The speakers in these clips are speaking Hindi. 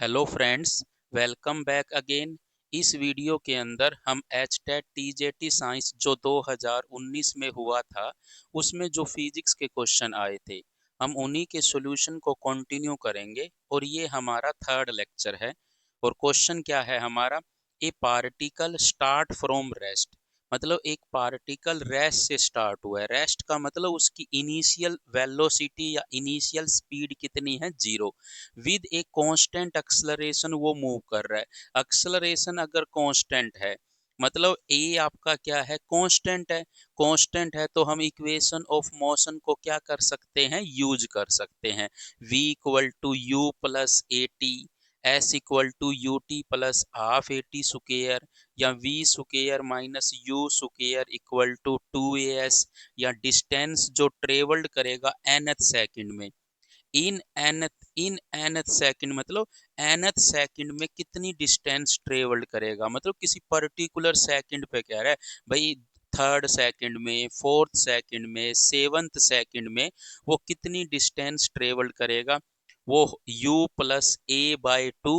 Hello friends, welcome back again. इस वीडियो के अंदर हम एचटेट टीजेटी साइंस जो 2019 में हुआ था उसमें जो फिजिक्स के क्वेश्चन आए थे हम उन्हीं के सॉल्यूशन को कंटिन्यू करेंगे और ये हमारा थर्ड लेक्चर है। और क्वेश्चन क्या है हमारा? ए पार्टिकल स्टार्ट फ्रॉम रेस्ट, मतलब एक पार्टिकल रेस्ट से स्टार्ट हुआ है। रेस्ट का मतलब उसकी इनिशियल वेलोसिटी या इनिशियल स्पीड कितनी है? Zero. With a constant acceleration वो मूव कर रहा है। एक्सेलरेशन अगर कांस्टेंट है मतलब ए आपका क्या है? कांस्टेंट है। कांस्टेंट है तो हम इक्वेशन ऑफ मोशन को क्या कर सकते हैं? यूज कर सकते हैं। v equal to u plus a t, s equal to u t plus half a t square, या v square minus u square equal to 2as, या डिस्टेंस जो ट्रेवल्ड करेगा nth सेकंड में। इन सेकंड मतलब nth सेकंड में कितनी डिस्टेंस ट्रेवल्ड करेगा, मतलब किसी पर्टिकुलर सेकंड पे कह रहा है भाई। थर्ड सेकंड में, फोर्थ सेकंड में, सेवंथ सेकंड में वो कितनी डिस्टेंस ट्रेवल्ड करेगा? वो u plus A by two,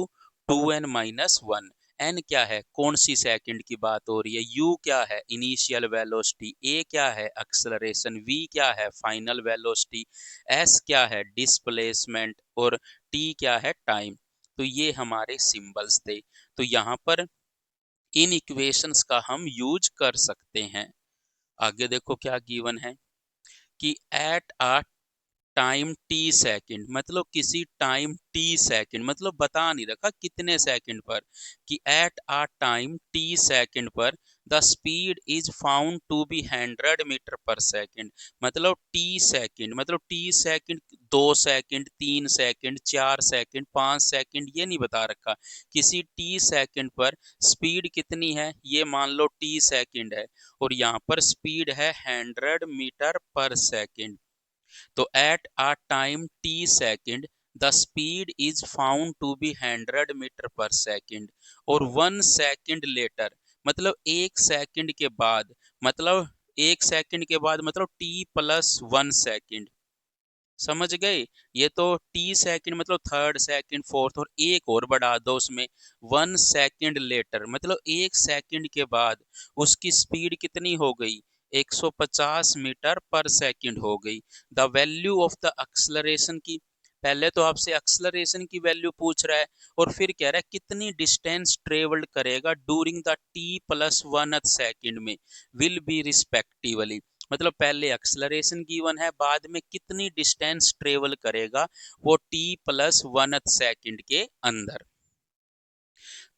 2n-1। n क्या है? कौन सी सेकंड की बात हो रही है? u क्या है? Initial velocity. a क्या है? एक्सेलरेशन। v क्या है? Final velocity. एस क्या है? डिस्प्लेसमेंट। और टी क्या है? टाइम। तो ये हमारे सिंबल्स थे। तो यहाँ पर इन इक्वेशंस का हम यूज कर सकते हैं। आगे देखो क्या गिवन है कि at a time T second, मतलब किसी टाइम टी सेकंड, मतलब बता नहीं रखा कितने सेकंड पर, कि at a time T second पर the speed is found to be 100 metre per second. मतलब टी सेकंड, मतलब T second 2 second, 3 second, 4 second, 5 second, ये नहीं बता रखा। किसी टी सेकंड पर स्पीड कितनी है ये मान लो टी सेकंड है, और यहाँ पर स्पीड है 100 मीटर पर सेकंड। तो at a time T second the speed is found to be 100 metre per second. और 1 सेकंड लेटर, मतलब 1 सेकंड के बाद, मतलब 1 सेकंड के बाद मतलब टी प्लस 1 सेकंड। समझ गए? ये तो टी सेकंड मतलब थर्ड सेकंड, फोर्थ, और एक और बढ़ा दो उसमें 1 सेकंड लेटर, मतलब 1 सेकंड के बाद उसकी स्पीड कितनी हो गई? 150 मीटर पर सेकंड हो गई। The value of the acceleration की, पहले तो आपसे एक्सलरेशन की वैल्यू पूछ रहा है और फिर कह रहा है कितनी डिस्टेंस ट्रेवल्ड करेगा during the T plus 1 second में, विल बी रिस्पेक्टिवली। मतलब पहले एक्सलरेशन गिवन है, बाद में कितनी डिस्टेंस ट्रेवल करेगा वो टी प्लस 1 सेकंड के अंदर।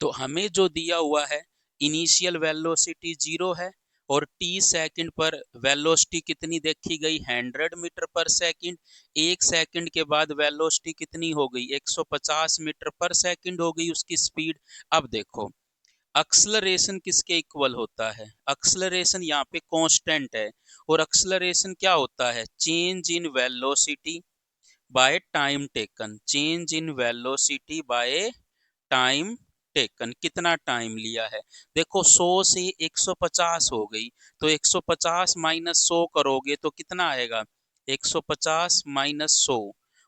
तो हमें जो दिया हुआ है इनिशियल वेलोसिटी 0 है, और टी सेकंड पर वेलोसिटी कितनी देखी गई? 100 मीटर पर सेकंड। 1 सेकंड के बाद वेलोसिटी कितनी हो गई? 150 मीटर पर सेकंड हो गई उसकी स्पीड। अब देखो एक्सलरेशन किसके इक्वल होता है? एक्सलरेशन यहाँ पे कांस्टेंट है, और एक्सलरेशन क्या होता है? Change in velocity by time taken. Change in velocity by time taken, कितना टाइम लिया है। देखो 100 से 150 हो गई, तो 150 माइनस 100 करोगे तो कितना आएगा? 150 माइनस 100।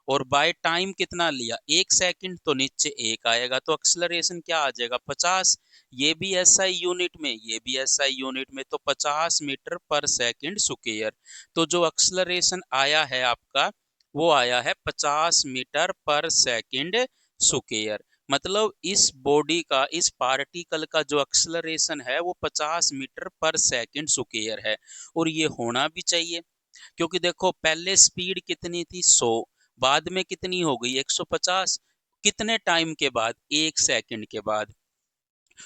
और बाय टाइम कितना लिया? 1 सेकंड, तो नीचे एक आएगा, तो एक्सलरेशन क्या आ जाएगा? 50। ये भी एसआई यूनिट में, ये भी एसआई यूनिट में, तो 50 मीटर पर सेकंड स्क्वायर। तो जो एक्सलरेशन आया है आपका वो आया है 50 मीटर पर सेकंड स्क्वायर। मतलब इस बॉडी का, इस पार्टिकल का जो एक्सलरेशन है वो 50 मीटर पर सेकंड स्क्वायर है। और ये होना भी चाहिए, क्योंकि देखो पहले स्पीड कितनी थी? 100, बाद में कितनी हो गई? 150। कितने टाइम के बाद? 1 सेकंड के बाद।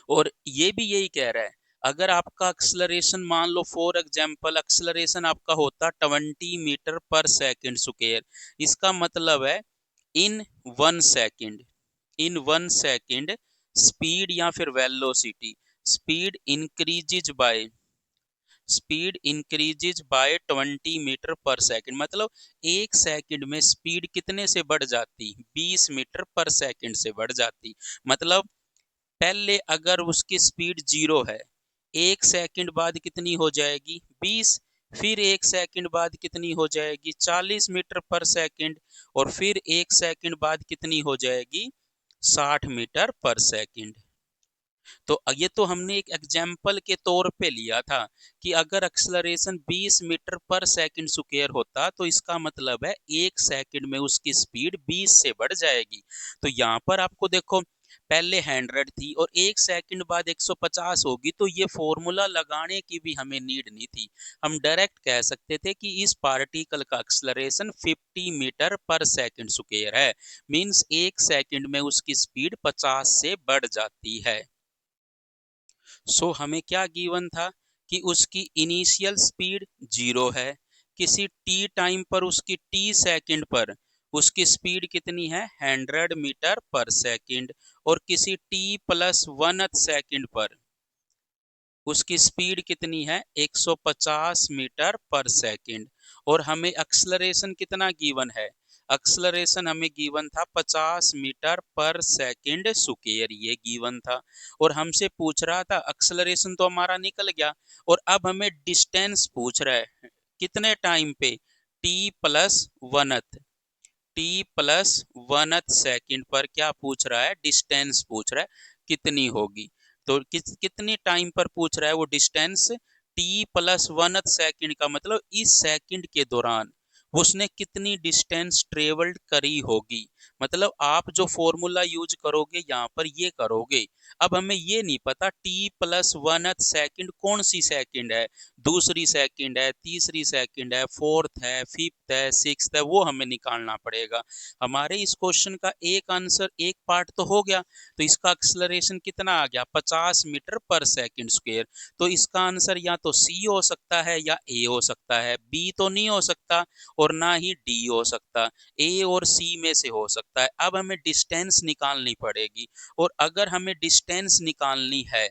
और ये भी यही कह रहा है, अगर आपका एक्सलरेशन मान लो फॉर एग्जांपल एक्सलरेशन आपका होता 20 मीटर पर सेकंड स्क्वायर, इसका मतलब है in 1 second, in 1 second speed या फिर velocity, speed increases by, speed increases by 20 metre per second. मतलब 1 सेकंड में स्पीड कितने से बढ़ जाती? 20 मीटर पर सेकंड से बढ़ जाती। मतलब पहले अगर उसकी स्पीड 0 है, 1 सेकंड बाद कितनी हो जाएगी? 20। फिर 1 सेकंड बाद कितनी हो जाएगी? 40 मीटर पर सेकंड। और फिर 1 सेकंड बाद कितनी हो जाएगी? 60 मीटर पर सेकंड। तो ये तो हमने एक एग्जाम्पल के तौर पे लिया था कि अगर acceleration 20 metre per second square होता तो इसका मतलब है 1 सेकंड में उसकी स्पीड 20 से बढ़ जाएगी। तो यहाँ पर आपको देखो पहले 100 थी और 1 सेकंड बाद 150 होगी, तो ये फॉर्मूला लगाने की भी हमें नीड नहीं थी। हम डायरेक्ट कह सकते थे कि इस पार्टिकल का acceleration 50 metre per second square है। मींस 1 सेकंड में उसकी स्पीड 50 से बढ़ जाती है। सो हमें क्या गिवन था कि उसकी इनिशियल स्पीड 0 है, किसी टी टाइम पर उसकी टी सेकंड पर उसकी स्पीड कितनी है 100 मीटर पर सेकंड, और किसी टी प्लस 1 सेकंड पर उसकी स्पीड कितनी है 150 मीटर पर सेकंड। और हमें एक्सलरेशन कितना गिवन है, एक्सलरेशन हमें गिवन था 50 मीटर पर सेकंड स्क्वायर, ये गिवन था। और हमसे पूछ रहा था एक्सलरेशन तो हमारा निकल गया, और अब हमें डिस्टेंस पूछ रहा है कितने टाइम पे T plus वनथ, T plus 1 second पर क्या पूछ रहा है, डिस्टेंस पूछ रहा है कितनी होगी। तो कितनी टाइम पर पूछ रहा है वो डिस्टेंस, टी प्लस 1 सेकंड का मतलब इस सेकंड के दौरान उसने कितनी डिस्टेंस ट्रेवल्ड करी होगी। मतलब आप जो फॉर्मूला यूज करोगे यहाँ पर ये करोगे। अब हमें ये नहीं पता टी प्लस 1 सेकंड कौन सी सेकंड है, दूसरी सेकंड है, तीसरी सेकंड है, फोर्थ है, फिफ्थ है, सिक्स्थ है, वो हमें निकालना पड़ेगा। हमारे इस क्वेश्चन का एक आंसर एक पार्ट तो हो गया, तो इसका एक्सलरेशन कितना आ गया 50 मीटर पर सेकंड स्क्वायर। तो इसका आंसर या तो सी हो सकता है या ए हो सकता है, बी तो नहीं हो सकता और ना ही डी हो सकता, ए और सी में से हो सकता है। अब हमें डिस्टेंस निकालनी पड़ेगी, और अगर हमें डिस्टेंस निकालनी है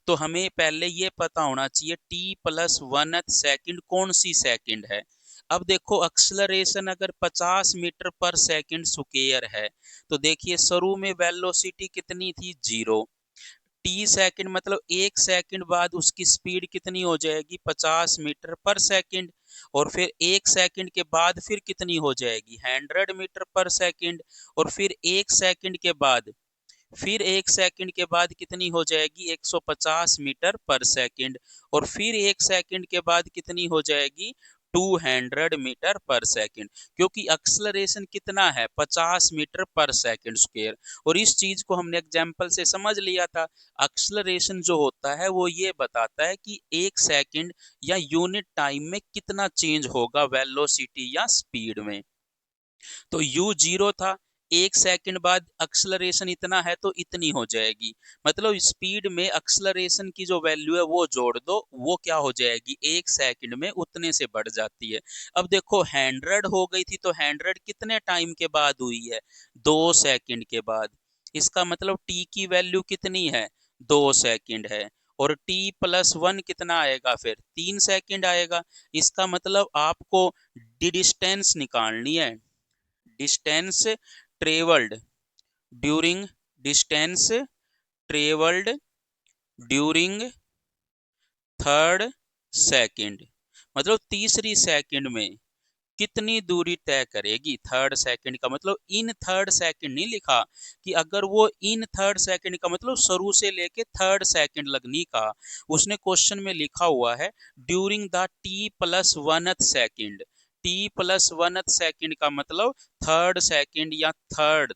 तो हमें पहले ये पता होना चाहिए टी प्लस 1 सेकंड कौन सी सेकंड है। अब देखो एक्सलरेशन अगर 50 मीटर पर सेकंड स्क्वायर है, तो देखिए शुरू में वेलोसिटी कितनी थी 0, टी सेकंड मतलब 1 सेकंड बाद उसकी स्पीड कितनी हो जाएगी 50 मीटर पर सेकंड, और फिर 1 सेकंड के बाद फिर कितनी हो जाएगी 100 मीटर पर सेकंड, और फिर 1 सेकंड के बाद फिर 1 सेकंड के बाद कितनी हो जाएगी 150 मीटर पर सेकंड, और फिर 1 सेकंड के बाद कितनी हो जाएगी 200 मीटर पर सेकंड, क्योंकि एक्सलरेशन कितना है 50 मीटर पर सेकंड स्क्वायर। और इस चीज को हमने एग्जांपल से समझ लिया था। एक्सलरेशन जो होता है वो ये बताता है कि 1 सेकंड या यूनिट टाइम में कितना चेंज होगा वेलोसिटी या स्पीड में। तो u 0 था, 1 सेकंड बाद एक्सलरेशन इतना है तो इतनी हो जाएगी, मतलब स्पीड में एक्सलरेशन की जो वैल्यू है वो जोड़ दो, वो क्या हो जाएगी 1 सेकंड में उतने से बढ़ जाती है। अब देखो 100 हो गई थी, तो 100 कितने टाइम के बाद हुई है 2 सेकंड के बाद। इसका मतलब t की वैल्यू कितनी है 2 सेकंड है, और t प्लस 1 कितना आएगा फिर 3 सेकंड आएगा। इसका मतलब आपको डिस्टेंस निकालनी है, distance travelled during, distance travelled during third second, मतलब तीसरी सेकंड में कितनी दूरी तय करेगी। थर्ड सेकंड का मतलब इन थर्ड सेकंड नहीं लिखा कि अगर वो इन थर्ड सेकंड का मतलब शुरू से लेके थर्ड सेकंड लगनी का, उसने क्वेश्चन में लिखा हुआ है during the T plus 1 second. T plus 1 second का मतलब थर्ड सेकंड या थर्ड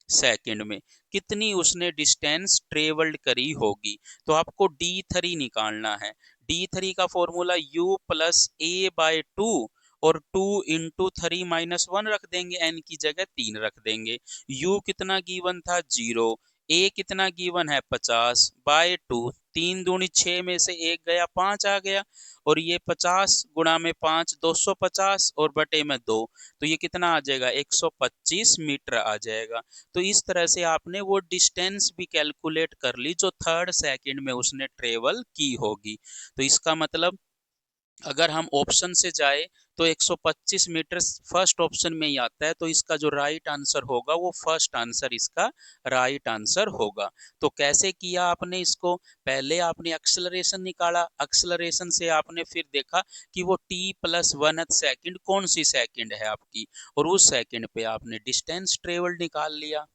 सेकंड में कितनी उसने डिस्टेंस ट्रेवल्ड करी होगी। तो आपको d3 निकालना है। d3 का फॉर्मूला u प्लस ए बाय 2, और 2 इंटू 3 - 1 रख देंगे, n की जगह 3 रख देंगे। u कितना गिवन था 0, a कितना गिवन है 50 बाय 2, 3 दूनी 6 में से 1 गया 5 आ गया, और ये 50 गुणा में 5 250 और बटे में 2, तो ये कितना आ जाएगा 125 मीटर आ जाएगा। तो इस तरह से आपने वो डिस्टेंस भी कैलकुलेट कर ली जो थर्ड सेकंड में उसने ट्रेवल की होगी। तो इसका मतलब अगर हम ऑप्शन से जाए तो 125 मीटर फर्स्ट ऑप्शन में ही आता है, तो इसका जो राइट आंसर होगा वो फर्स्ट आंसर इसका राइट आंसर होगा। तो कैसे किया आपने इसको, पहले आपने एक्सलरेशन निकाला, एक्सलरेशन से आपने फिर देखा कि वो t प्लस 1 सेकंड कौन सी सेकंड है आपकी, और उस सेकंड पे आपने डिस्टेंस ट्रेवल निकाल लिया।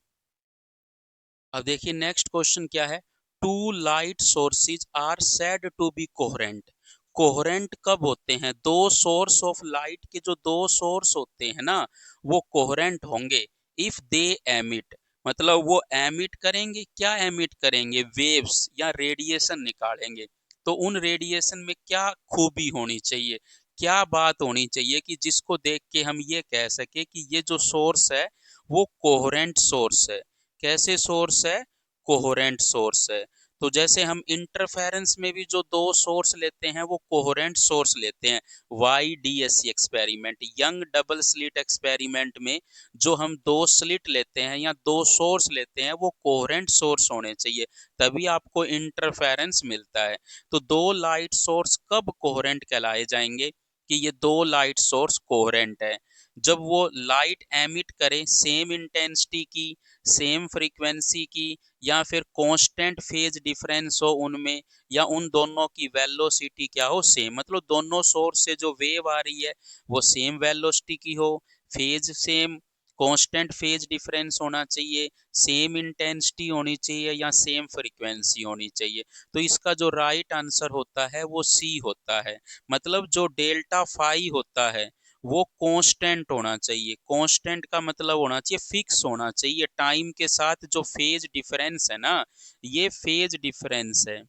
अब देखिए नेक्स्ट क्वेश्चन क्या है। Two light sources are said to be coherent. Coherent कब होते हैं? दो सोर्स ऑफ लाइट के जो दो सोर्स होते हैं ना, वो कोहेरेंट होंगे इफ दे एमिट, मतलब वो एमिट करेंगे, क्या एमिट करेंगे? वेव्स या रेडिएशन निकालेंगे। तो उन रेडिएशन में क्या खूबी होनी चाहिए, क्या बात होनी चाहिए कि जिसको देख के हम ये कह सके कि ये जो सोर्स है वो कोहेरेंट सोर्स है। कैसे सोर्स है? कोहेरेंट सोर्स है। तो जैसे हम इंटरफेरेंस में भी जो दो सोर्स लेते हैं वो कोहेरेंट सोर्स लेते हैं। YDSC experiment, young double slit experiment में जो हम दो स्लिट लेते हैं या दो सोर्स लेते हैं वो कोहेरेंट सोर्स होने चाहिए, तभी आपको इंटरफेरेंस मिलता है। तो दो लाइट सोर्स कब कोहेरेंट कहलाए जाएंगे कि ये दो लाइट सोर्स कोहेरेंट है? जब वो लाइट एमिट करे सेम इंटेंसिटी की, सेम फ्रीक्वेंसी की, या फिर कांस्टेंट फेज डिफरेंस हो उनमें, या उन दोनों की वेलोसिटी क्या हो? सेम, मतलब दोनों सोर्स से जो वेव आ रही है वो सेम वेलोसिटी की हो, phase same, constant phase difference होना चाहिए, सेम इंटेंसिटी होनी चाहिए या सेम फ्रीक्वेंसी होनी चाहिए। तो इसका जो राइट आंसर होता है वो सी होता है। मतलब जो डेल्टा फाई होता है वो कांस्टेंट होना चाहिए। कांस्टेंट का मतलब होना चाहिए फिक्स होना चाहिए। टाइम के साथ जो फेज डिफरेंस है ना, ये फेज डिफरेंस है।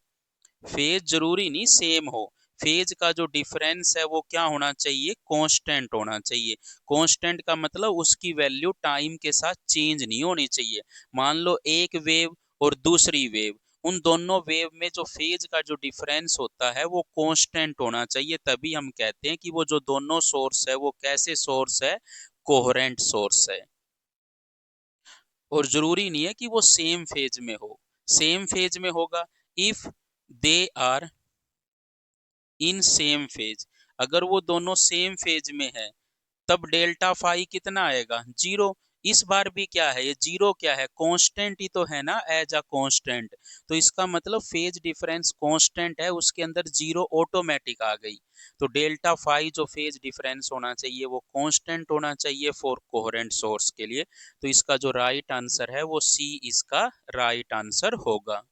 फेज जरूरी नहीं सेम हो, फेज का जो डिफरेंस है वो क्या होना चाहिए? कांस्टेंट होना चाहिए। कांस्टेंट का मतलब उसकी वैल्यू टाइम के साथ चेंज नहीं होनी चाहिए। मान लो एक वेव और दूसरी वेव, उन दोनों वेव में जो फेज का जो डिफरेंस होता है वो कांस्टेंट होना चाहिए, तभी हम कहते हैं कि वो जो दोनों सोर्स है वो कैसे सोर्स है? कोहेरेंट सोर्स है। और जरूरी नहीं है कि वो सेम फेज में हो। सेम फेज में होगा if they are in same phase. अगर वो दोनों सेम फेज में है तब डेल्टा फाई कितना आएगा? जीरो। इस बार भी क्या है? ये जीरो क्या है? कांस्टेंट ही तो है ना, एज अ कांस्टेंट। तो इसका मतलब फेज डिफरेंस कांस्टेंट है, उसके अंदर जीरो ऑटोमेटिक आ गई। तो डेल्टा फाई जो फेज डिफरेंस होना चाहिए वो कांस्टेंट होना चाहिए फॉर कोहेरेंट सोर्स के लिए। तो इसका जो राइट आंसर है वो सी इसका राइट आंसर होगा।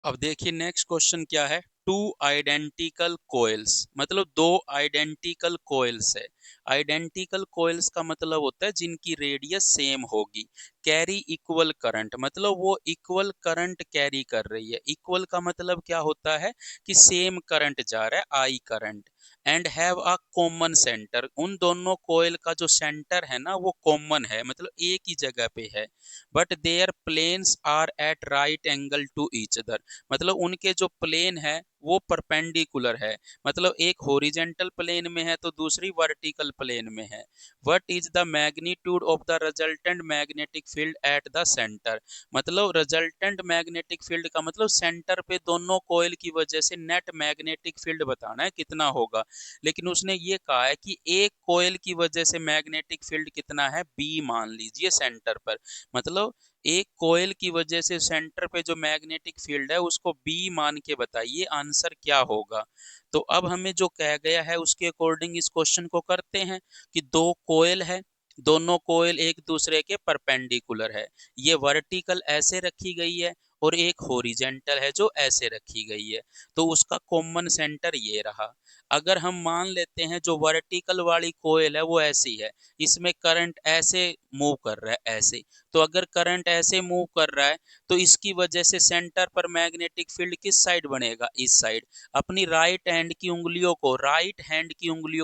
अब देखिए नेक्स्ट क्वेश्चन क्या है। टू आइडेंटिकल कोयल्स, मतलब दो आइडेंटिकल कोयल्स है। आइडेंटिकल कोयल्स का मतलब होता है जिनकी रेडियस सेम होगी। कैरी इक्वल करंट, मतलब वो इक्वल करंट कैरी कर रही है। इक्वल का मतलब क्या होता है कि सेम करंट जा रहा है, I current. And have a common centre, उन दोनों कोयल का जो सेंटर है ना वो कॉमन है, मतलब एक ही जगह पे है। But their planes are at right angle to each other, मतलब उनके जो प्लेन है वो परपेंडिकुलर है। मतलब एक हॉरिजेंटल प्लेन में है तो दूसरी वर्टिकल प्लेन में है। What is the magnitude of the resultant magnetic field at the centre, मतलब रिजल्टेंट मैग्नेटिक फील्ड का मतलब सेंटर पे दोनों कोयल की वजह से नेट मैग्नेटिक फील्ड बताना है कितना होगा। लेकिन उसने ये कहा है कि एक कोयल की वजह से मैग्नेटिक फील्ड कितना है? बी मान लीजिए सेंटर पर। मतलब एक कोयल की वजह से सेंटर पे जो मैग्नेटिक फील्ड है उसको बी मान के बताइए आंसर क्या होगा। तो अब हमें जो कह गया है उसके अकॉर्डिंग इस क्वेश्चन को करते हैं कि दो कोयल है, दोनों कोयल एक दूसरे के परपेंडिकुलर है। ये वर्टिकल ऐसे रखी गई है और एक हॉरिजेंटल है जो ऐसे रखी गई है। तो उसका कॉमन सेंटर ये रहा। अगर हम मान लेते हैं जो वर्टिकल वाली कोयल है वो ऐसी है, इसमें करंट ऐसे मूव कर रहा है ऐसे, तो अगर करंट ऐसे मूव कर रहा है तो इसकी वजह से सेंटर पर मैग्नेटिक फील्ड किस साइड बनेगा? इस साइड। अपनी राइट हैंड की उंगलियों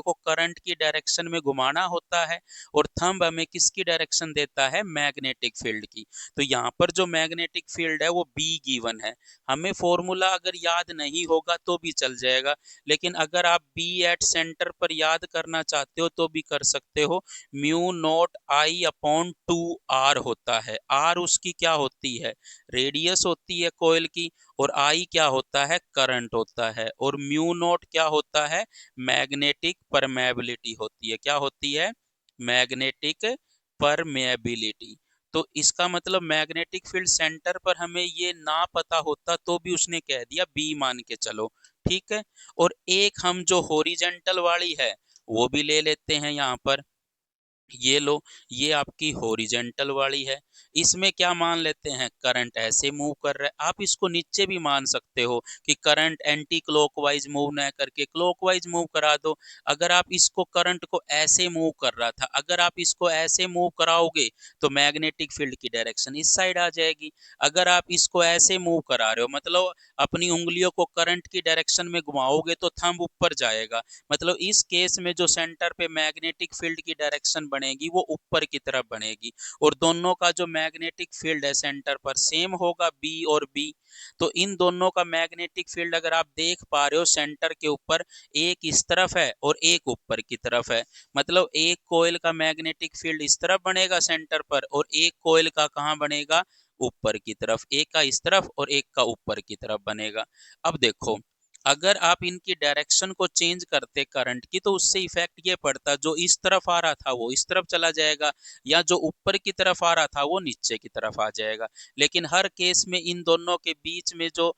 को करंट की डायरेक्शन में घुमाना होता है, और थंब हमें किसकी डायरेक्शन देता है? मैग्नेटिक फील्ड की। तो यहाँ पर जो मैग्नेटिक फील्ड है वो बी गिवन है। हमें फॉर्मूला अगर याद नहीं होगा तो भी चल जाएगा, लेकिन अगर आप बी एट सेंटर पर याद करना चाहते हो तो भी कर सकते हो। Mu naught I upon two R होता है। आर उसकी क्या होती है? रेडियस होती है कोयल की। और आई क्या होता है? करंट होता है। और म्यू नॉट क्या होता है? मैग्नेटिक परमेबिलिटी होती है। क्या होती है? Magnetic permeability. तो इसका मतलब मैग्नेटिक फील्ड सेंटर पर हमें ये ना पता होता तो भी उसने कह दिया बी मान के चलो। ठीक है। और एक हम जो हॉरिजेंटल वाली है वो भी ले लेते हैं यहाँ पर। ये लो, ये आपकी हॉरिजेंटल वाली है। इसमें क्या मान लेते हैं, करंट ऐसे मूव कर रहा है। आप इसको नीचे भी मान सकते हो कि करंट एंटी क्लॉकवाइज मूव न करके क्लॉकवाइज मूव करा दो। अगर आप इसको करंट को ऐसे मूव कर रहा था, अगर आप इसको ऐसे मूव कराओगे तो मैग्नेटिक फील्ड की डायरेक्शन इस साइड आ जाएगी। अगर आप इसको ऐसे मूव करा रहे हो, मतलब अपनी उंगलियों को करंट की डायरेक्शन में घुमाओगे तो थंब ऊपर जाएगा। मतलब इस केस में जो सेंटर पे मैग्नेटिक फील्ड की डायरेक्शन बनेगी वो ऊपर की तरफ बनेगी, और दोनों का जो मैग्नेटिक फील्ड है सेंटर पर सेम होगा, बी और बी। तो इन दोनों का मैग्नेटिक फील्ड अगर आप देख पा रहे हो सेंटर के ऊपर, एक इस तरफ है और एक ऊपर की तरफ है। मतलब एक कोयल का मैग्नेटिक फील्ड इस तरफ बनेगा सेंटर पर, और एक कोयल का कहाँ बनेगा, ऊपर की तरफ। एक का इस तरफ और एक का ऊपर की तरफ बनेगा। अब देखो, अगर आप इनकी डायरेक्शन को चेंज करते करंट की, तो उससे इफेक्ट ये पड़ता, जो इस तरफ आ रहा था वो इस तरफ चला जाएगा, या जो ऊपर की तरफ आ रहा था वो नीचे की तरफ आ जाएगा। लेकिन हर केस में इन दोनों के बीच में जो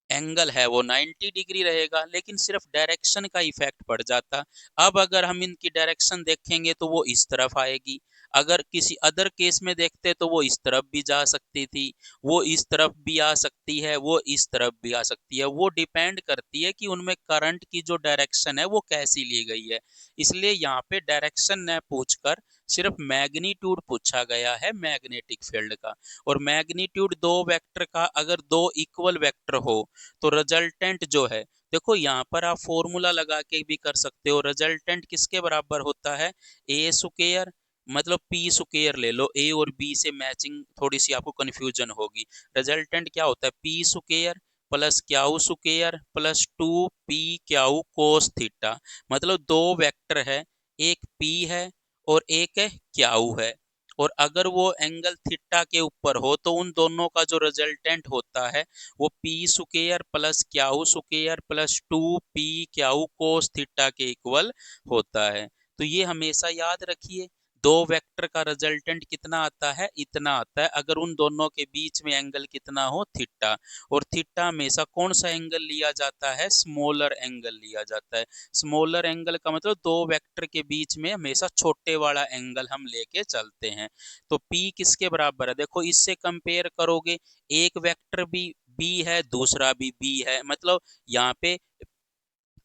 एंगल है वो 90 डिग्री रहेगा, लेकिन सिर्फ डायरेक्शन का इफेक्ट पड़ जाता। अब अगर हम इनकी डायरेक्शन देखेंगे तो वो इस तरफ आएगी। अगर किसी अदर केस में देखते तो वो इस तरफ भी जा सकती थी, वो इस तरफ भी आ सकती है, वो इस तरफ भी आ सकती है। वो डिपेंड करती है कि उनमें करंट की जो डायरेक्शन है वो कैसी ली गई है। इसलिए यहाँ पे डायरेक्शन न पूछकर सिर्फ मैग्नीट्यूड पूछा गया है मैग्नेटिक फील्ड का। और मैग्नीट्यूड दो वेक्टर का, अगर दो इक्वल वेक्टर हो तो रिजल्टेंट जो है, देखो यहाँ पर आप फॉर्मूला लगा के भी कर सकते हो। रिजल्टेंट किसके बराबर होता है, ए स्क्वायर, मतलब पी स्क्वायर ले लो। ए और बी से मैचिंग थोड़ी सी आपको कंफ्यूजन होगी। रिजल्टेंट क्या होता है, P square plus Q square plus 2 P Q cos theta. मतलब दो वेक्टर है, एक पी है और एक है क्याऊ है, और अगर वो एंगल थीटा के ऊपर हो तो उन दोनों का जो रिजल्टेंट होता है वो P square plus Q square plus 2 P Q cos theta के इक्वल होता है। तो ये हमेशा याद रखिए, दो वेक्टर का रिजल्टेंट कितना आता है, इतना आता है, अगर उन दोनों के बीच में एंगल कितना हो, थीटा। और थीटा हमेशा कौन सा एंगल लिया जाता है, स्मॉलर एंगल लिया जाता है। स्मॉलर एंगल का मतलब दो वेक्टर के बीच में हमेशा छोटे वाला एंगल हम लेके चलते हैं। तो P किसके बराबर है, देखो इससे कंपेयर करोगे, एक वेक्टर भी B है, दूसरा भी B है, मतलब यहाँ पे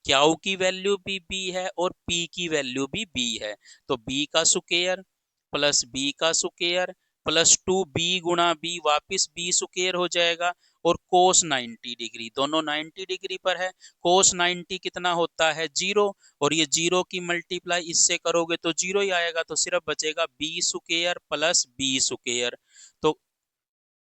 क्याऊ की वैल्यू भी B है और P की वैल्यू भी B है। तो B का स्क्वायर प्लस B का स्क्वायर प्लस 2B गुणा B वापिस B स्क्वायर हो जाएगा, और कोस 90 डिग्री, दोनों 90 डिग्री पर है। कोस 90 कितना होता है, 0, और ये 0 की मल्टीप्लाई इससे करोगे तो 0 ही आएगा, तो सिर्फ बचेगा B square plus B square. तो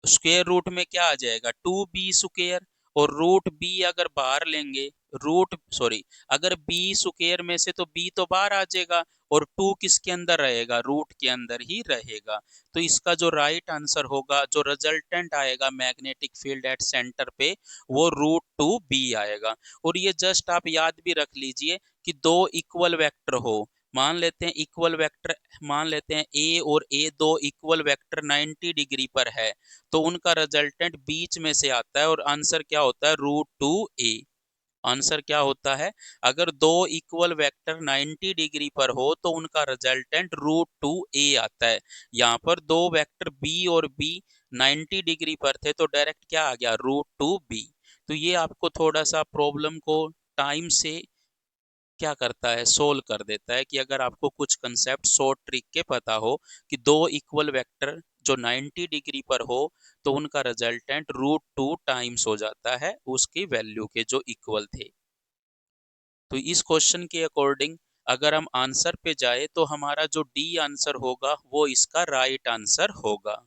स्क्वायर रूट में क्या आ जाएगा, 2B स्क्वायर, और रूट बी अगर बाहर लेंगे, रूट सॉरी, अगर बी स्क्वायर में से तो बी तो बाहर आ जाएगा, और 2 किसके अंदर रहेगा, रूट के अंदर ही रहेगा। तो इसका जो राइट आंसर होगा, जो रिजल्टेंट आएगा मैग्नेटिक फील्ड एट सेंटर पे, वो √2b आएगा। और ये जस्ट आप याद भी रख लीजिए कि दो इक्वल वेक्टर हो, मान लेते हैं इक्वल वेक्टर, मान लेते हैं ए और ए, दो इक्वल वेक्टर 90 डिग्री पर है, तो उनका रिजल्टेंट बीच में से आता है, और आंसर क्या होता है, √2a। आंसर क्या होता है, अगर दो इक्वल वेक्टर 90 डिग्री पर हो तो उनका रिजल्टेंट √2a आता है। यहाँ पर दो वेक्टर b और b 90 डिग्री पर थे, तो डायरेक्ट क्या आ गया, √2b। तो ये आपको थोड़ा सा प्रॉब्लम को टाइम से क्या करता है, सोल्व कर देता है, कि अगर आपको कुछ कंसेप्ट शॉर्ट ट्रिक के पता हो कि दो इक्वल वेक्टर जो 90 डिग्री पर हो तो उनका रिजल्टेंट √2 टाइम्स हो जाता है उसकी वैल्यू के जो इक्वल थे। तो इस क्वेश्चन के अकॉर्डिंग अगर हम आंसर पे जाए तो हमारा जो डी आंसर होगा वो इसका राइट आंसर होगा।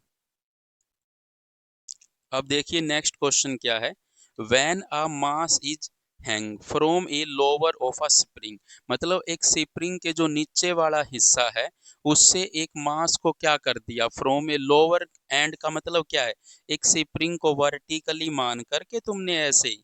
अब देखिए नेक्स्ट क्वेश्चन क्या है, when a mass is hang from a lower of a spring, मतलब एक स्प्रिंग के जो नीचे वाला हिस्सा है उससे एक मास को क्या कर दिया, फ्रॉम ए लोअर एंड का मतलब क्या है, एक स्प्रिंग को वर्टिकली मान करके तुमने ऐसे,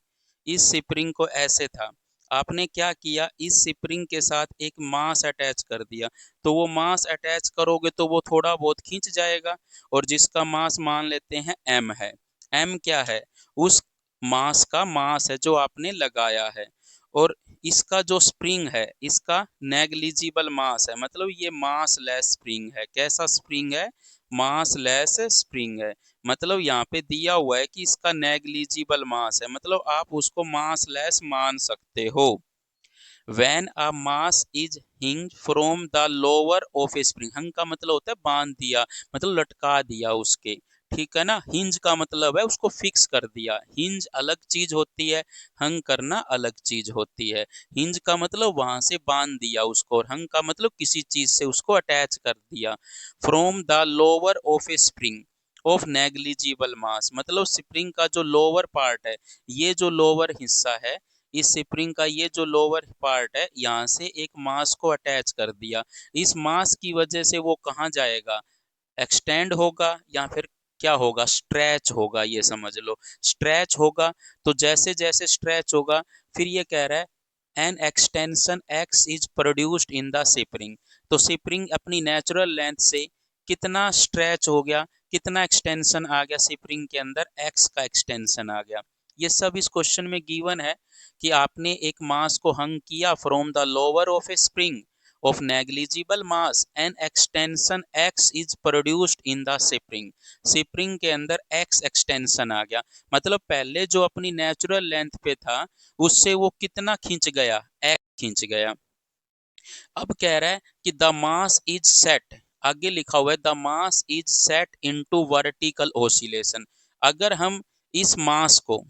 इस स्प्रिंग को ऐसे था, आपने क्या किया, इस स्प्रिंग के साथ एक मास अटैच कर दिया, तो वो मास अटैच करोगे तो वो थोड़ा बहुत खींच जाएगा, और जिसका मास मान लेते हैं m है। m क्या है, उस मास का मास है जो आपने लगाया है, और इसका जो स्प्रिंग है इसका नेग्लिजिबल मास है, मतलब ये मास लेस स्प्रिंग है। कैसा स्प्रिंग है? मास लेस स्प्रिंग है। मतलब यहाँ पे दिया हुआ है कि इसका नेग्लिजिबल मास है, मतलब आप उसको मास लेस मान सकते हो। When a mass is hinged from the lower of a spring, hung का मतलब होता है बांध दिया, मतलब लटका दिया उसके, ठीक है ना। हिंज का मतलब है उसको फिक्स कर दिया। हिंज अलग चीज होती है, हंग करना अलग चीज होती है। हिंज का मतलब वहां से बांध दिया उसको, और हंग का मतलब किसी चीज से उसको अटैच कर दिया। From the lower of A spring of negligible mass, मतलब स्प्रिंग का जो लोअर पार्ट है, ये जो लोअर हिस्सा है, इस स्प्रिंग का ये जो लोअर पार्ट है, यहाँ से एक मास को अटैच कर दिया। इस मास की वजह से वो कहाँ जाएगा? एक्सटेंड होगा या फिर क्या होगा? स्ट्रेच होगा, ये समझ लो। स्ट्रेच होगा, तो जैसे जैसे स्ट्रेच होगा, फिर ये कह रहा है an extension x is produced in the spring. तो स्प्रिंग अपनी नेचुरल लेंथ से कितना स्ट्रेच हो गया, कितना एक्सटेंशन आ गया स्प्रिंग के अंदर? एक्स का एक्सटेंशन आ गया। ये सब इस क्वेश्चन में गिवन है कि आपने एक मास को हंग किया from the lower of A spring of negligible mass and extension x is produced in the spring। Spring के अंदर x एक्सटेंशन आ गया, मतलब पहले जो अपनी नेचुरल लेंथ पे था उससे वो कितना खींच गया? x खींच गया। अब कह रहा है कि द मास इज सेट, आगे लिखा हुआ है the mass is set into vertical oscillation. अगर हम इस मास को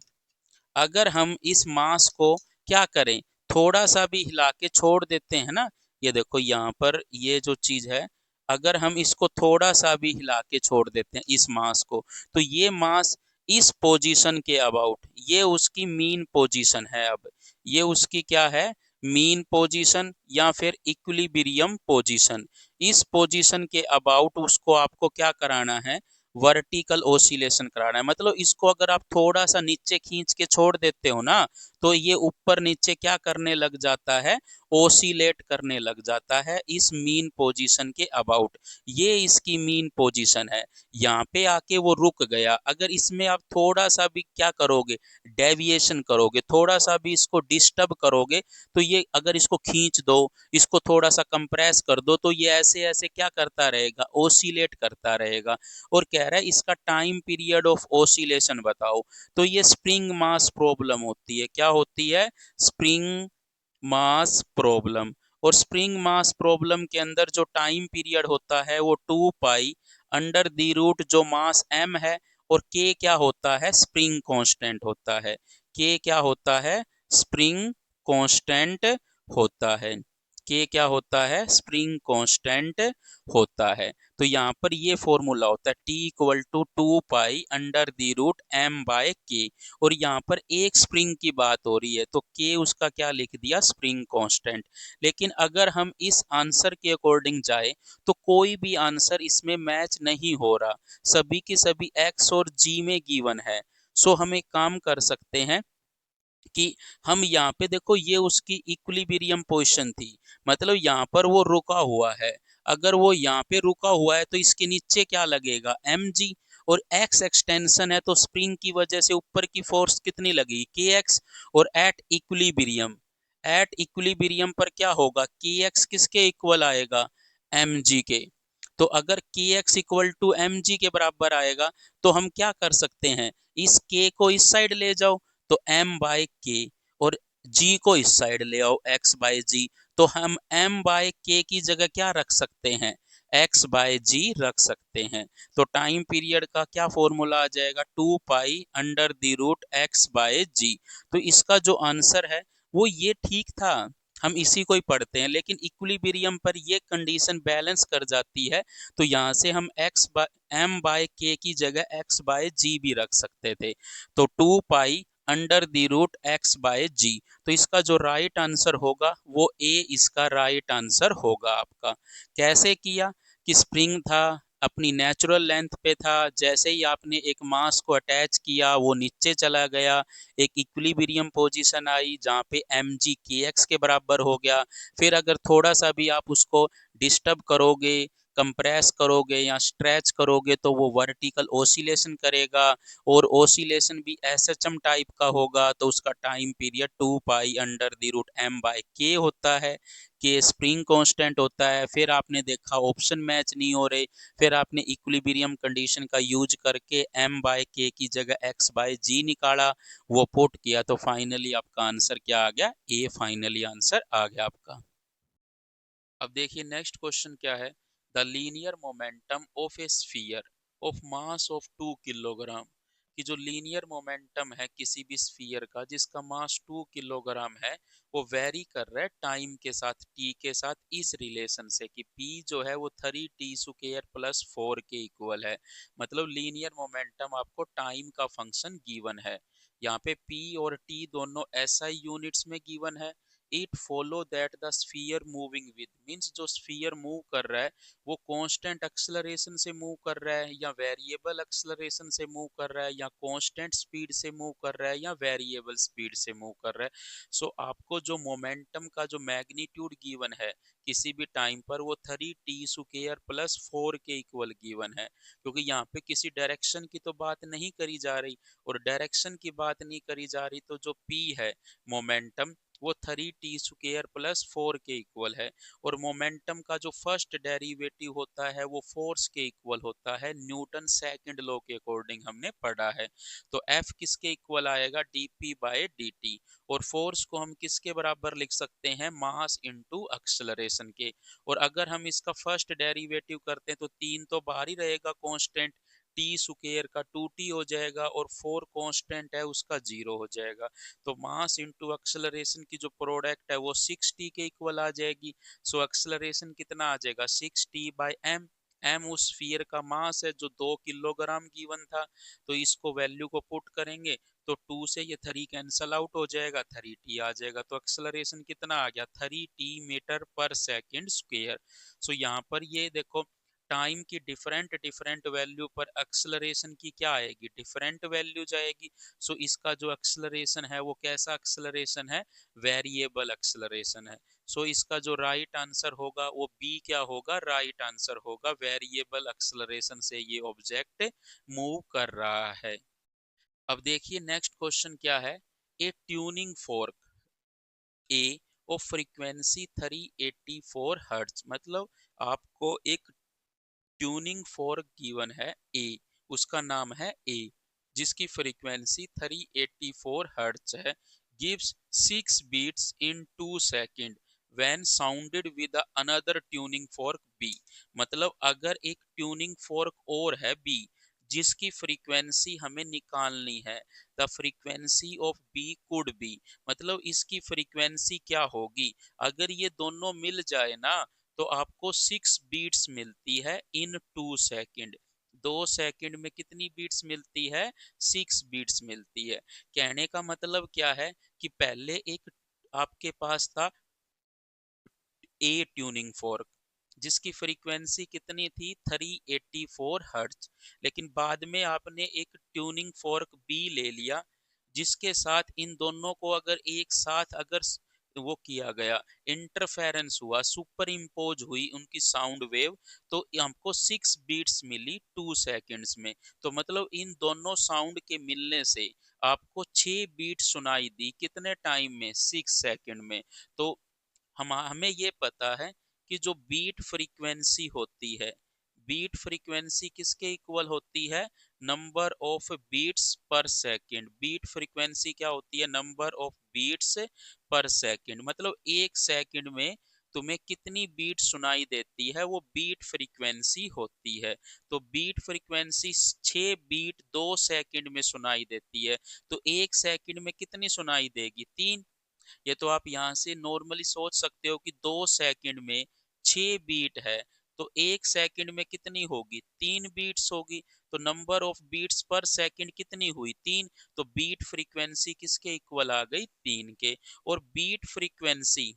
अगर हम इस मास को क्या करें, थोड़ा सा भी हिला के छोड़ देते हैं ना, ये देखो यहाँ पर ये जो चीज है, अगर हम इसको थोड़ा सा भी हिला के छोड़ देते हैं इस मास को, तो ये मास इस पोजीशन के अबाउट, ये उसकी मीन पोजीशन है। अब ये उसकी क्या है? मीन पोजीशन या फिर इक्विलिब्रियम पोजीशन। इस पोजीशन के अबाउट उसको आपको क्या कराना है? वर्टिकल ओसिलेशन कराना है। मतलब इसको अगर आप थोड़ा सा नीचे खींच के छोड़ देते हो ना, तो ये ऊपर नीचे क्या करने लग जाता है? ओसिलेट करने लग जाता है इस मीन पोजीशन के अबाउट। ये इसकी मीन पोजीशन है, यहाँ पे आके वो रुक गया। अगर इसमें आप थोड़ा सा भी क्या करोगे? डेविएशन करोगे, थोड़ा सा भी इसको डिस्टर्ब करोगे, तो ये अगर इसको खींच दो, इसको थोड़ा सा कंप्रेस कर दो, तो ये ऐसे ऐसे क्या करता रहेगा? ओसिलेट करता रहेगा। और कह रहा है इसका टाइम पीरियड ऑफ ओसिलेशन बताओ। तो ये स्प्रिंग मास प्रॉब्लम होती है। क्या होती है? Spring mass problem. और स्प्रिंग मास प्रॉब्लम के अंदर जो टाइम पीरियड होता है वो 2 पाई अंडर द रूट जो मास m है, और k क्या होता है? स्प्रिंग कांस्टेंट होता है। k क्या होता है? स्प्रिंग कांस्टेंट होता है। k क्या होता है? स्प्रिंग कांस्टेंट होता है। तो यहाँ पर ये फॉर्मूला होता है T equal to 2 pi under the root m by K. और यहाँ पर एक स्प्रिंग की बात हो रही है, तो के उसका क्या लिख दिया? Spring constant. लेकिन अगर हम इस आंसर के अकॉर्डिंग जाए, तो कोई भी आंसर इसमें मैच नहीं हो रहा, सभी की सभी एक्स और जी में गिवन है। सो हम एक काम कर सकते हैं कि हम यहाँ पे देखो, ये उसकी इक्विलिब्रियम पोजीशन थी, मतलब यहाँ पर वो रुका हुआ है। अगर वो यहाँ पे रुका हुआ है तो इसके नीचे क्या लगेगा? mg। और x एक्सटेंशन है, तो स्प्रिंग की वजह से ऊपर की फोर्स कितनी लगी? kx। और एट इक्विलिब्रियम पर क्या होगा? kx किसके इक्वल आएगा? mg के। तो अगर kx इक्वल टू mg के बराबर आएगा, तो हम क्या कर सकते हैं? इस k को इस साइड ले जाओ, तो m बाय के, और g को इस साइड ले आओ, x बाय जी। तो हम m बाय के की जगह क्या रख सकते हैं? x बाय जी रख सकते हैं। तो टाइम पीरियड का क्या फॉर्मूला आ जाएगा? 2 pi under the root x by G. तो इसका जो आंसर है वो ये ठीक था, हम इसी को ही पढ़ते हैं। लेकिन इक्विलिब्रियम पर ये कंडीशन बैलेंस कर जाती है, तो यहाँ से हम m बाय के की जगह x बाय जी भी रख सकते थे। तो 2 pi under the root x by G. तो इसका जो राइट आंसर होगा वो ए इसका राइट आंसर होगा आपका। कैसे किया? कि स्प्रिंग था, अपनी नेचुरल लेंथ पे था, जैसे ही आपने एक मास को अटैच किया वो नीचे चला गया, एक इक्विलिब्रियम पोजीशन आई जहाँ पे mg kx के बराबर हो गया। फिर अगर थोड़ा सा भी आप उसको डिस्टर्ब करोगे, कंप्रेस करोगे या स्ट्रेच करोगे तो वो वर्टिकल ओसिलेशन करेगा, और ओसिलेशन भी एसएचएम टाइप का होगा, तो उसका time period 2 pi under the root m/k होता है। के स्प्रिंग कांस्टेंट होता है। फिर आपने देखा ऑप्शन मैच नहीं हो रहे, फिर आपने इक्विलिब्रियम कंडीशन का यूज करके m/k की जगह x/g निकाला, वो पुट किया, तो फाइनली आपका आंसर क्या आ गया, ए फाइनली आंसर आ गया आपका। अब देखिए नेक्स्ट क्वेश्चन क्या है, the linear momentum of A sphere of mass of 2 kilogram, कि जो लीनियर मोमेंटम है किसी भी स्फीयर का जिसका मास 2 किलोग्राम है, वो वेरी कर रहा है टाइम के साथ, टी के साथ, इस रिलेशन से कि पी जो है वो 3t² प्लस 4 के इक्वल है। मतलब लीनियर मोमेंटम आपको टाइम का फंक्शन गिवन है, यहाँ पे पी और टी दोनों एसआई यूनिट्स में गिवन है। It follow that the sphere moving with, means जो स्फीयर मूव कर रहा है वो कांस्टेंट एक्सेलरेशन से मूव कर रहा है या वेरिएबल एक्सेलरेशन से मूव कर रहा है या कांस्टेंट स्पीड से मूव कर रहा है या वेरिएबल स्पीड से मूव कर रहा है। सो आपको जो मोमेंटम का जो मैग्नीट्यूड गिवन है किसी भी टाइम पर, वो 3t² प्लस 4 के इक्वल गिवन है, क्योंकि यहाँ पे किसी डायरेक्शन की तो बात नहीं करी जा रही, और डायरेक्शन की बात नहीं करी जा रही, तो जो p है मोमेंटम, वो 3t² प्लस 4 के इक्वल है। और मोमेंटम का जो फर्स्ट डेरिवेटिव होता है वो फोर्स के इक्वल होता है, न्यूटन सेकंड लॉ के अकॉर्डिंग हमने पढ़ा है। तो F किसके इक्वल आएगा, dp/dt। और फोर्स को हम किसके बराबर लिख सकते हैं, मास इनटू एक्सेलरेशन के। और अगर हम इसका फर्स्ट डेरिवेटिव करते हैं तो 3 तो बाहर ही रहेगा कांस्टेंट, t² का 2t हो जाएगा, और 4 कांस्टेंट है उसका 0 हो जाएगा। तो मास इनटू एक्सेलरेशन की जो प्रोडक्ट है वो 6t के इक्वल आ जाएगी। सो एक्सेलरेशन कितना आ जाएगा, 6t/m। m उस स्फीयर का मास है जो 2 किलोग्राम गिवन था, तो इसको वैल्यू को पुट करेंगे तो 2 से ये 3 कैंसल आउट हो जाएगा, 3t आ जाएगा। तो एक्सेलरेशन कितना आ गया, 3t मीटर पर सेकेंड स्क्वायर। सो यहाँ पर ये देखो टाइम की डिफरेंट डिफरेंट वैल्यू पर एक्सेलरेशन की क्या आएगी, डिफरेंट वैल्यू जाएगी। सो इसका जो एक्सेलरेशन है वो कैसा एक्सेलरेशन है, वेरिएबल एक्सेलरेशन है। सो इसका जो राइट आंसर होगा वो बी क्या होगा, राइट आंसर होगा, वेरिएबल एक्सेलरेशन से ये ऑब्जेक्ट मूव कर रहा है। अब देखिए नेक्स्ट क्वेश्चन क्या है, a tuning fork a of frequency 384 hertz, मतलब आपको एक ट्यूनिंग फोर्क गिवन है ए, उसका नाम है ए, जिसकी फ्रीक्वेंसी 384 हर्ट्ज है, gives 6 beats in 2 second when sounded with another tuning fork B. मतलब अगर एक ट्यूनिंग फोर्क और है बी जिसकी फ्रीक्वेंसी हमें निकालनी है, the frequency of B could be, मतलब इसकी फ्रीक्वेंसी क्या होगी, अगर ये दोनों मिल जाए ना तो आपको 6 बीट्स मिलती है इन 2 सेकंड। 2 सेकंड में कितनी बीट्स मिलती है, 6 बीट्स मिलती है। कहने का मतलब क्या है कि पहले एक आपके पास था ए ट्यूनिंग फोर्क जिसकी फ्रीक्वेंसी कितनी थी, 384 हर्ट्ज, लेकिन बाद में आपने एक ट्यूनिंग फोर्क बी ले लिया जिसके साथ इन दोनों को अगर एक साथ अगर वो किया गया, इंटरफेरेंस हुआ, सुपर इम्पोज हुई उनकी साउंड वेव, तो हमको 6 बीट्स मिली 2 सेकंड्स में। तो मतलब इन दोनों साउंड के मिलने से आपको 6 बीट सुनाई दी, कितने टाइम में, 6 सेकंड में। तो हमें ये पता है कि जो बीट फ्रीक्वेंसी होती है, बीट फ्रीक्वेंसी किसके इक्वल होती है, नंबर ऑफ बीट्स पर सेकंड। बीट फ्रीक्वेंसी क्या होती है, नंबर ऑफ बीट्स पर सेकंड, मतलब 1 सेकंड में तुम्हें कितनी बीट सुनाई देती है, वो बीट फ्रीक्वेंसी होती है। तो बीट फ्रीक्वेंसी 6 बीट 2 सेकंड में सुनाई देती है, तो 1 सेकंड में कितनी सुनाई देगी, 3। ये तो आप यहाँ से नॉर्मली सोच सकते हो कि 2 सेकंड में 6 बीट है, तो 1 सेकंड में कितनी होगी, 3 बीट्स होगी। तो नंबर ऑफ बीट्स पर सेकंड कितनी हुई, 3। तो बीट फ्रीक्वेंसी किसके इक्वल आ गई, 3 के। और बीट फ्रीक्वेंसी,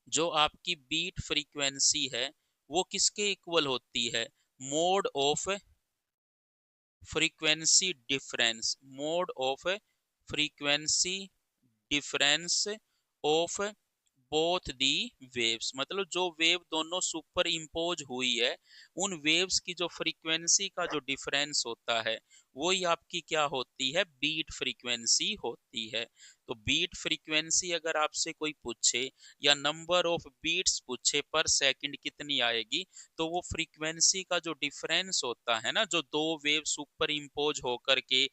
जो आपकी बीट फ्रीक्वेंसी है वो किसके इक्वल होती है, mode of frequency difference, mode of frequency difference of both the waves, मतलब जो वेव दोनों सुपर इम्पोज हुई है, उन वेव्स की जो फ्रीक्वेंसी का जो डिफरेंस होता है, वही आपकी क्या होती है, बीट फ्रीक्वेंसी होती है। तो बीट फ्रीक्वेंसी अगर आपसे कोई पूछे या नंबर ऑफ बीट्स पूछे पर सेकंड कितनी आएगी, तो वो फ्रीक्वेंसी का जो डिफरेंस होता है ना, जो दो वेव सुपर इम्पोज होकर के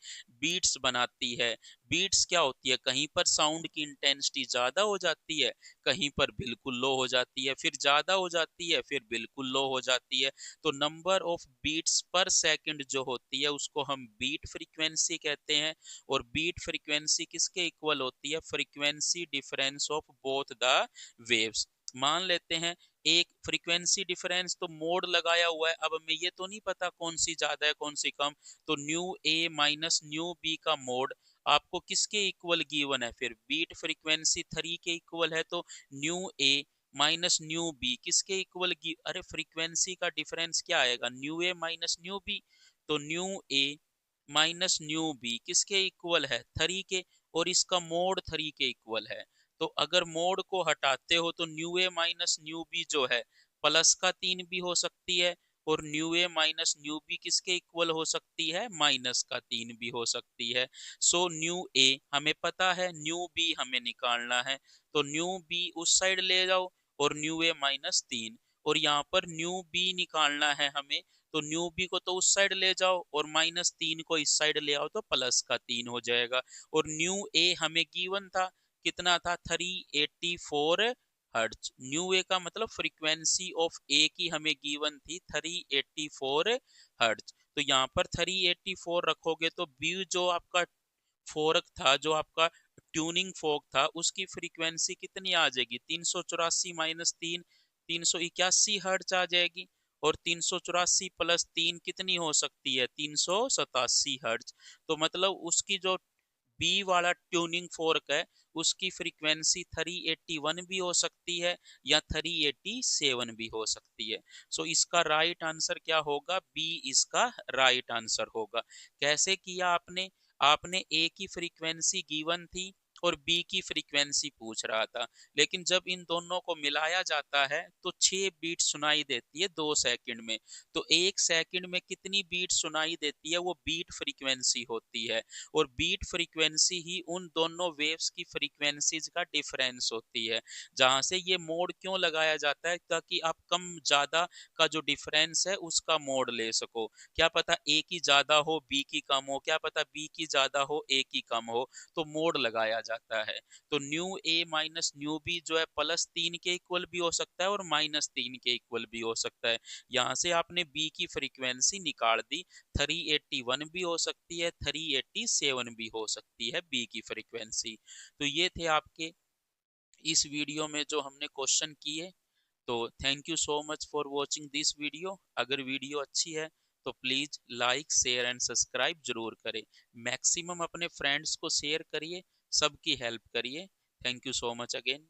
बीट्स बनाती है। बीट्स क्या होती है, कहीं पर साउंड की इंटेंसिटी ज्यादा हो जाती है, कहीं पर बिल्कुल लो हो जाती है, फिर ज्यादा हो जाती है, फिर बिल्कुल लो हो जाती है। तो नंबर ऑफ बीट्स पर सेकंड जो होती है उसको हम बीट फ्रीक्वेंसी कहते हैं। और बीट फ्रीक्वेंसी किसके इक्वल होती है, frequency difference of both the waves. मान लेते हैं एक फ्रीक्वेंसी डिफरेंस तो मोड लगाया हुआ है, अब हमें ये तो नहीं पता कौन सी ज्यादा है कौन सी कम, तो न्यू ए माइनस न्यू बी का मोड आपको किसके इक्वल गिवन है, फिर बीट फ्रीक्वेंसी 3 के इक्वल है, तो न्यू ए माइनस न्यू बी किसके इक्वल, अरे फ्रीक्वेंसी का डिफरेंस क्या आएगा, न्यू ए माइनस न्यू बी। तो न्यू ए माइनस न्यू बी किसके इक्वल है, 3 के, और इसका मोड 3 के इक्वल है। तो अगर मोड को हटाते हो तो न्यू ए माइनस न्यू बी जो है प्लस का 3 भी हो सकती है, और न्यू ए माइनस न्यू बी किसके इक्वल हो सकती है, माइनस का 3 भी हो सकती है। सो न्यू ए हमें पता है, न्यू बी हमें निकालना है, तो न्यू बी उस साइड ले जाओ और न्यू ए माइनस 3, और यहाँ पर न्यू बी निकालना है हमें, तो न्यू बी को तो उस साइड ले जाओ और माइनस 3 को इस साइड ले आओ तो प्लस का 3 हो जाएगा। और न्यू ए हमें गिवन था, कितना था, 384 हर्ट्ज। न्यू ए का मतलब फ्रीक्वेंसी ऑफ ए की हमें गिवन थी 384 हर्ट्ज। तो यहाँ पर 384 रखोगे तो बी जो आपका फोरक था, जो आपका ट्यूनिंग फोक था, उसकी फ्रीक्वेंसी कितनी आ जाएगी, 384 माइनस 3, 381 हर्ट्ज आ जाएगी। और 384 प्लस 3 कितनी हो सकती है, 387 हर्ट्ज। तो मतलब उसकी जो बी वाला ट्यूनिंग फोर्क है उसकी फ्रीक्वेंसी 381 भी हो सकती है या 387 भी हो सकती है। सो इसका राइट आंसर क्या होगा, बी इसका राइट आंसर होगा। कैसे किया आपने, आपने ए की फ्रीक्वेंसी गिवन थी और बी की फ्रीक्वेंसी पूछ रहा था, लेकिन जब इन दोनों को मिलाया जाता है तो 6 बीट सुनाई देती है 2 सेकंड में। तो 1 सेकंड में कितनी बीट सुनाई देती है, वो बीट फ्रीक्वेंसी होती है। और बीट फ्रीक्वेंसी ही उन दोनों वेव्स की फ्रीक्वेंसीज का डिफरेंस होती है। जहां से ये मोड क्यों लगाया जाता है, ताकि आप कम ज्यादा का जो डिफरेंस है उसका मोड ले सको। क्या पता ए की ज्यादा हो बी की कम हो, क्या पता बी की ज्यादा हो ए की कम हो, तो मोड लगाया जाता है। तो न्यू ए माइनस न्यू बी जो है +3 के इक्वल भी हो सकता है और -3 के इक्वल भी हो सकता है। यहाँ से आपने बी की फ्रीक्वेंसी निकाल दी, 381 भी हो सकती है, 387 भी हो सकती है बी की फ्रीक्वेंसी। तो ये थे आपके इस वीडियो में जो हमने क्वेश्चन किए। तो thank you so much for watching this video. अगर वीडियो अच्छी है तो please like share and subscribe जरूर करें। मैक्सिमम अपने फ्रेंड्स को शेयर करिए, सबकी हेल्प करिए। Thank you so much again.